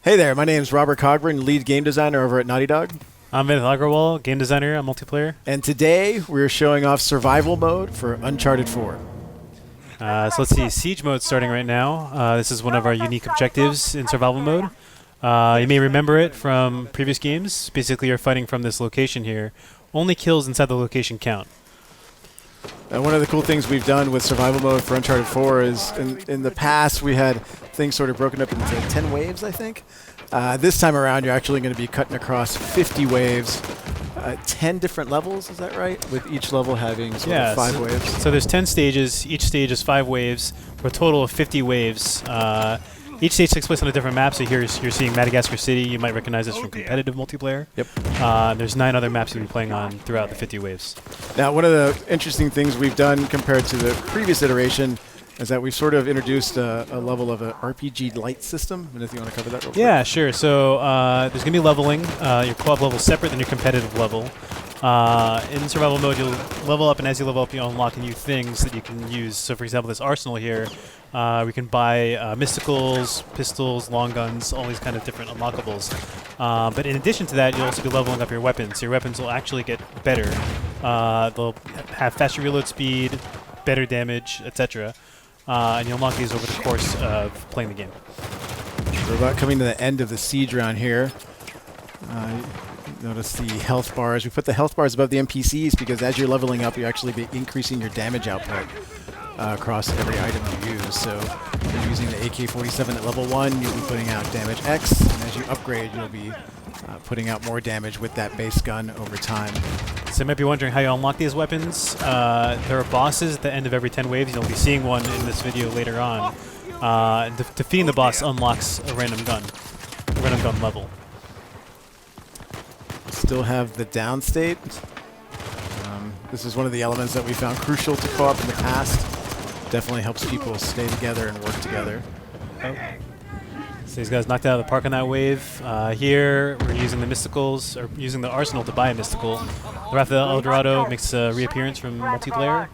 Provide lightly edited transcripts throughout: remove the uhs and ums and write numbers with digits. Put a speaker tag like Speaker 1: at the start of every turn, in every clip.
Speaker 1: Hey there, my name is Robert Cogburn, lead game designer over at Naughty Dog.
Speaker 2: I'm Vinith Agrawal, game designer on multiplayer.
Speaker 1: And today we're showing off survival mode for Uncharted 4.
Speaker 2: So let's see, siege mode starting right now. This is one of our unique objectives in survival mode. You may remember it from previous games. Basically, you're fighting from this location here. Only kills inside the location count.
Speaker 1: One of the cool things we've done with survival mode for Uncharted 4 is in the past we had things sort of broken up into 10 waves, I think. This time around you're actually going to be cutting across 50 waves, 10 different levels, is that right? With each level having sort of 5 waves.
Speaker 2: So there's 10 stages, each stage is 5 waves, for a total of 50 waves. Each stage takes place on a different map, so here you're seeing Madagascar City. You might recognize this from competitive multiplayer.
Speaker 1: Yep.
Speaker 2: There's 9 other maps you'll be playing on throughout the 50 waves.
Speaker 1: Now, one of the interesting things we've done compared to the previous iteration is that we've sort of introduced a level of an RPG light system. And if you want to cover that real quick.
Speaker 2: Yeah, sure. So there's going to be leveling. Your co-op level is separate than your competitive level. In survival mode, you'll level up, and as you level up, you unlock new things that you can use. So, for example, this arsenal here, we can buy mysticals, pistols, long guns, all these kind of different unlockables. But in addition to that, you'll also be leveling up your weapons. So your weapons will actually get better. They'll have faster reload speed, better damage, etc. And you'll unlock these over the course of playing the game.
Speaker 1: We're about coming to the end of the siege round here. Notice the health bars. We put the health bars above the NPCs because as you're leveling up, you're actually be increasing your damage output across every item you use. So if you're using the AK-47 at level 1, you'll be putting out damage X, and as you upgrade, you'll be putting out more damage with that base gun over time.
Speaker 2: So you might be wondering how you unlock these weapons. There are bosses at the end of every 10 waves. You'll be seeing one in this video later on. Defeating the boss unlocks a random gun level.
Speaker 1: Still have the down state. This is one of the elements that we found crucial to co-op in the past. Definitely helps people stay together and work together.
Speaker 2: So these guys knocked out of the park on that wave. Here we're using the mysticals, or using the arsenal to buy a mystical. The Wrath of El Dorado makes a reappearance from multiplayer.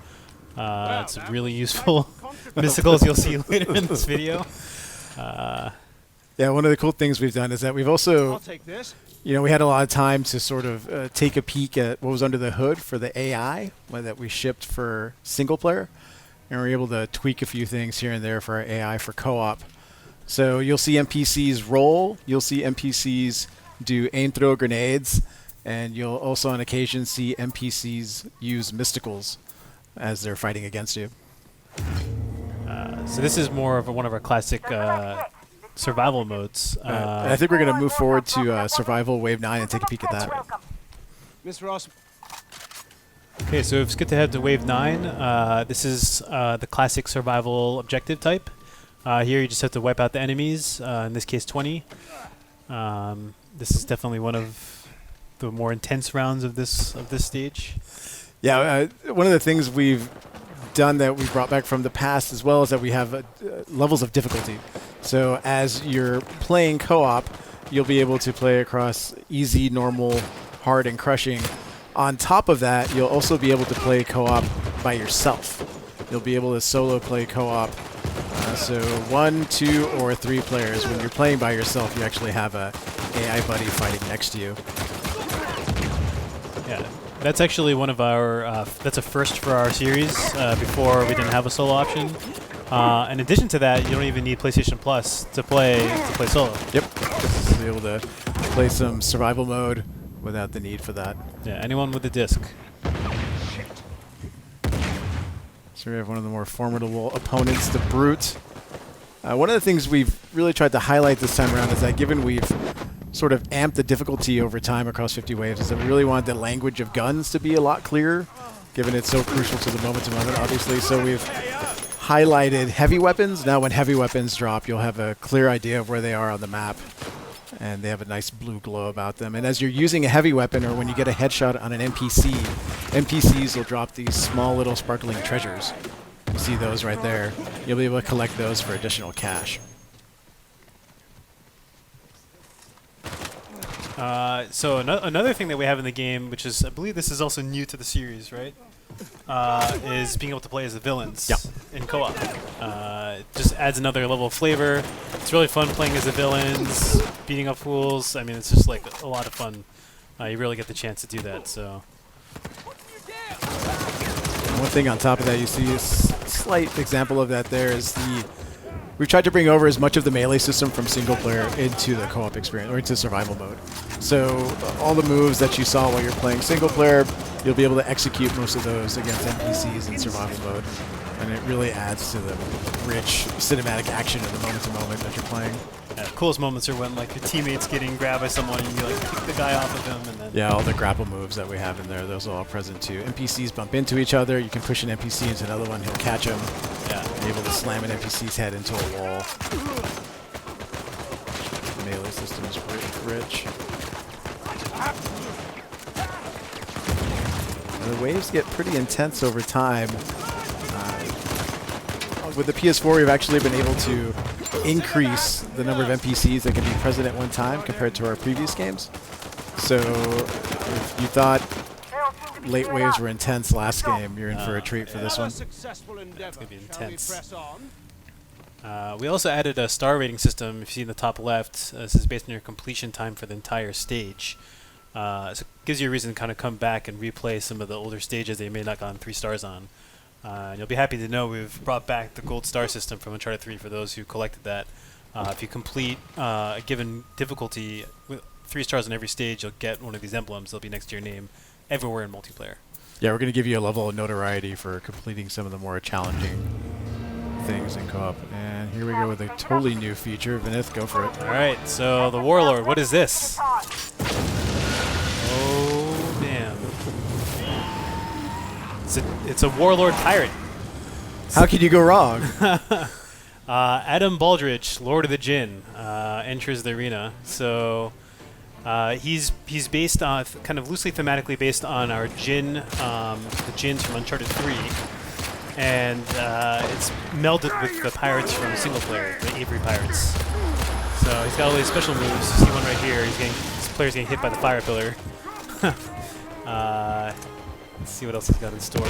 Speaker 2: It's really useful mysticals you'll see later in this video.
Speaker 1: Yeah, one of the cool things we've done is that we've also, we had a lot of time to sort of take a peek at what was under the hood for the AI that we shipped for single player. And we're able to tweak a few things here and there for our AI for co-op. So you'll see NPCs roll, you'll see NPCs do aim throw grenades, and you'll also on occasion see NPCs use mysticals as they're fighting against you.
Speaker 2: So this is more of one of our classic survival modes.
Speaker 1: I think we're going to move forward to Survival Wave 9 and take a peek at that.
Speaker 3: Miss Ross.
Speaker 2: Okay, so it's good to head to Wave 9. This is the classic survival objective type. Here you just have to wipe out the enemies, in this case 20. This is definitely one of the more intense rounds of this stage.
Speaker 1: Yeah, one of the things we've done that we brought back from the past as well is that we have levels of difficulty. So as you're playing co-op, you'll be able to play across easy, normal, hard, and crushing. On top of that, you'll also be able to play co-op by yourself. You'll be able to solo play co-op. So 1, 2, or 3 players. When you're playing by yourself, you actually have a AI buddy fighting next to you.
Speaker 2: Yeah, that's actually one of our, that's a first for our series. Before we didn't have a solo option. In addition to that, you don't even need PlayStation Plus to play solo.
Speaker 1: Yep, just to be able to play some survival mode without the need for that.
Speaker 2: Yeah, anyone with a disc.
Speaker 1: So we have one of the more formidable opponents, the Brute. One of the things we've really tried to highlight this time around is that given we've sort of amped the difficulty over time across 50 waves, is that we really wanted the language of guns to be a lot clearer, given it's so crucial to the moment-to-moment, obviously. So we've highlighted heavy weapons. Now when heavy weapons drop, you'll have a clear idea of where they are on the map. And they have a nice blue glow about them. And as you're using a heavy weapon, or when you get a headshot on an NPC, NPCs will drop these small little sparkling treasures. You see those right there. You'll be able to collect those for additional cash.
Speaker 2: So another thing that we have in the game, which is, I believe this is also new to the series, right? Is being able to play as the villains in co-op. just adds another level of flavor. It's really fun playing as the villains, beating up fools. I mean, it's just like a lot of fun. You really get the chance to do that. So.
Speaker 1: One thing on top of that, you see a slight example of that there is we've tried to bring over as much of the melee system from single player into the co-op experience, or into survival mode. So all the moves that you saw while you're playing single player, you'll be able to execute most of those against NPCs in survival mode. And it really adds to the rich cinematic action of the moment-to-moment that you're playing.
Speaker 2: Yeah, the coolest moments are when like your teammate's getting grabbed by someone and you like kick the guy off of him, and then
Speaker 1: yeah, all the grapple moves that we have in there, those are all present too. NPCs bump into each other. You can push an NPC into another one, he'll catch him.
Speaker 2: yeah,
Speaker 1: You're able to slam an NPC's head into a wall. The melee system is rich. The waves get pretty intense over time. With the PS4, we've actually been able to increase the number of NPCs that can be present at one time compared to our previous games. So if you thought late waves were intense last game, you're in for a treat for this one.
Speaker 2: it's gonna be intense. We also added a star rating system. If you see in the top left, this is based on your completion time for the entire stage. So it gives you a reason to kind of come back and replay some of the older stages that you may not have gotten 3 stars on. And you'll be happy to know we've brought back the gold star system from Uncharted 3 for those who collected that. If you complete a given difficulty with 3 stars on every stage, you'll get one of these emblems. They'll be next to your name everywhere in multiplayer.
Speaker 1: Yeah, we're going to give you a level of notoriety for completing some of the more challenging things in co-op. And here we go with a totally new feature. Vinith, go for it.
Speaker 2: All right, so the Warlord, what is this? Oh, damn. It's a Warlord pirate.
Speaker 1: How could you go wrong?
Speaker 2: Adam Baldridge, Lord of the Djinn, enters the arena. So he's based on, kind of loosely thematically based on our Djinn, the Djinns from Uncharted 3. And it's melded with the pirates from single player, the Avery Pirates. So he's got all these special moves. You see one right here. This player's getting hit by the fire pillar. Let's see what else he's got in store.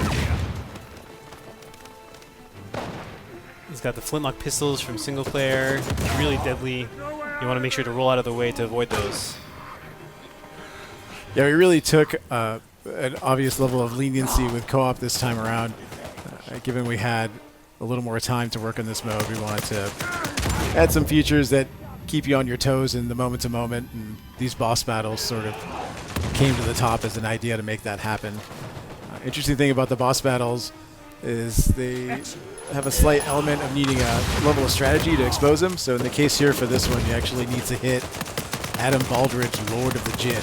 Speaker 2: He's got the flintlock pistols from single player. Really deadly. You want to make sure to roll out of the way to avoid those.
Speaker 1: Yeah, we really took an obvious level of leniency with co-op this time around. Given we had a little more time to work on this mode, we wanted to add some features that keep you on your toes in the moment-to-moment, and these boss battles sort of came to the top as an idea to make that happen. Interesting thing about the boss battles is they have a slight element of needing a level of strategy to expose them. So in the case here for this one, you actually need to hit Adam Baldridge, Lord of the Djinn,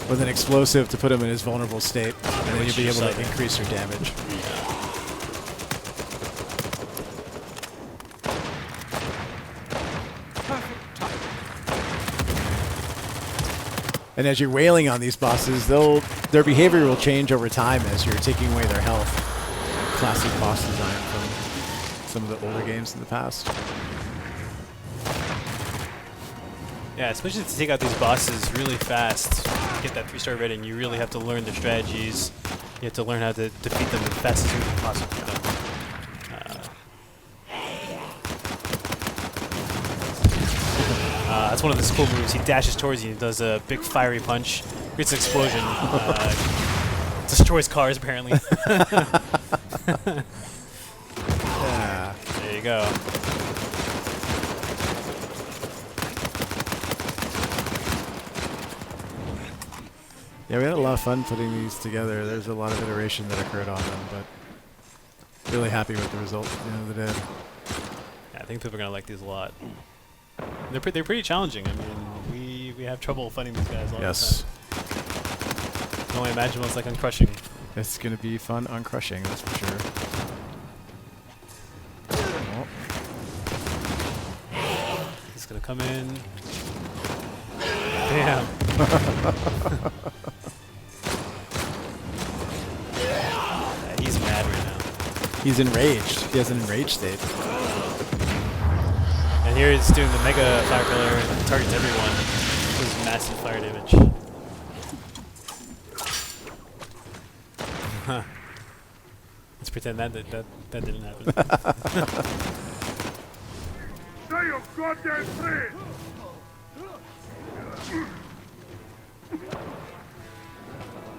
Speaker 1: with an explosive to put him in his vulnerable state, and then you'll be able to increase your damage. And as you're wailing on these bosses, their behavior will change over time as you're taking away their health. Classic boss design from some of the older games in the past.
Speaker 2: Yeah, especially to take out these bosses really fast, get that 3-star rating, you really have to learn their strategies. You have to learn how to defeat them as fast as you can possibly can. That's one of his cool moves. He dashes towards you and does a big fiery punch, creates an explosion, destroys cars apparently.
Speaker 1: Yeah.
Speaker 2: There you go.
Speaker 1: Yeah, we had a lot of fun putting these together. There's a lot of iteration that occurred on them, but really happy with the result at the end of the day.
Speaker 2: Yeah, I think people are going to like these a lot. They're pretty challenging. I mean, we have trouble fighting these guys all the time. I can only imagine what it's like on Crushing.
Speaker 1: It's going to be fun on Crushing, that's for sure. Oh.
Speaker 2: He's going to come in. Damn. Yeah, he's mad right now.
Speaker 1: He's enraged. He has an enraged state.
Speaker 2: And here he's doing the mega fire pillar and targets everyone. Does massive fire damage. Let's pretend that didn't happen.
Speaker 4: your goddamn friend!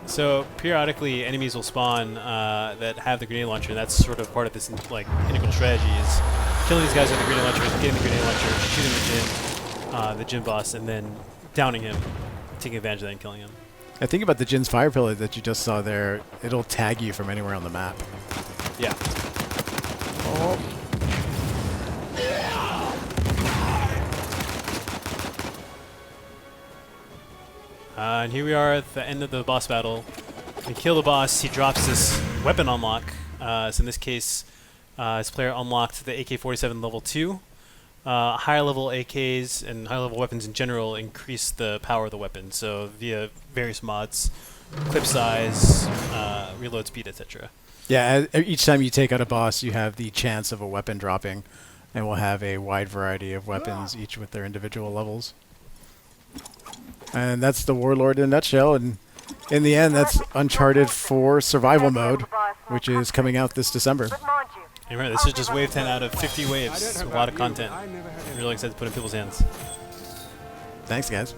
Speaker 2: So periodically, enemies will spawn that have the grenade launcher, and that's sort of part of this like integral strategy is killing these guys with the grenade launcher, getting the grenade launcher, shooting the Jin boss, and then downing him, taking advantage of that and killing him.
Speaker 1: I think about the Jin's fire pillar that you just saw there. It'll tag you from anywhere on the map.
Speaker 2: Yeah.
Speaker 1: Oh.
Speaker 2: And here we are at the end of the boss battle. We kill the boss. He drops this weapon unlock. So in this case, this player unlocked the AK-47 level 2. Higher level AKs and higher level weapons in general increase the power of the weapon. So via various mods, clip size, reload speed, etc.
Speaker 1: Yeah, each time you take out a boss, you have the chance of a weapon dropping, and we'll have a wide variety of weapons, each with their individual levels. And that's the Warlord in a nutshell, and in the end, that's Uncharted 4 Survival Mode, which is coming out this December.
Speaker 2: And remember, this is just wave 10 out of 50 waves. A lot of content. I'm really excited to put in people's hands.
Speaker 1: Thanks, guys.